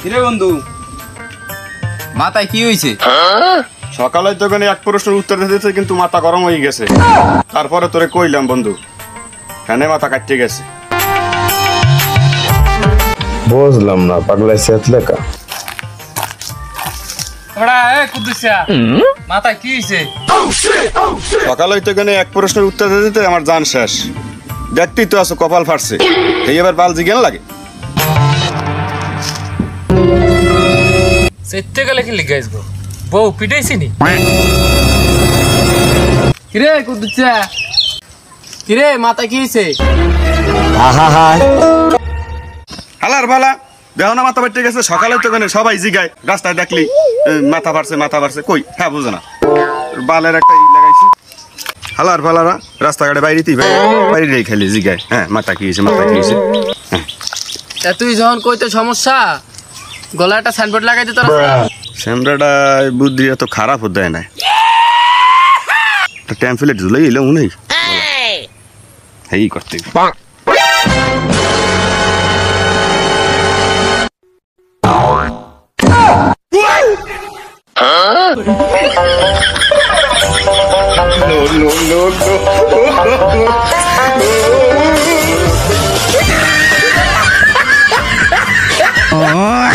কিরে বন্ধু, মাথায় কি হয়েছে? সকালে তোকে এক প্রশ্নের উত্তর দিতে কিন্তু মাথা গরম হয়ে গেছে। তারপরে তোরে কইলাম বন্ধু, ফ্যানে মাথা কাটতে গেছে। বুঝলাম না, পাগলাই সেত লেখা। মাথায় কি হয়েছে? সকালে তোকে এক প্রশ্নের উত্তর দিতে আমার জান শেষ। দেখতেই তো আছো কপাল ফাটছে, এই এবার বালজি জ্ঞান লাগে। সেতে গেলে কি লিখাইছ গো? বউ পিটাইছি নি? কিরে কুদ্দুসা, কিরে মাথায় কি হয়েছে? হালার বালা দেহ না মাথা ফাটতে গেছে। সকালে তোকে সবাই জিগায়, রাস্তায় দেখলি মাথা ফাটছে কই? হ্যাঁ বুঝো না, বালের একটা ই লাগাইছি। হালার ফালারা রাস্তাঘাটে বাইরেতেই বাইরে খেলি জিগায়, হ্যাঁ মাথা কি হয়েছে, মাথা কি হয়েছে। তা তুই যখন কইতে সমস্যা, গলায় একটা সাইনবোর্ড লাগাই দে তোরা। শ্যামরাটা বুদ্ধি এত খারাপ হতে দেয় না। ট্যাম্পলেট ঝুলে এলো মনে এই করতে no.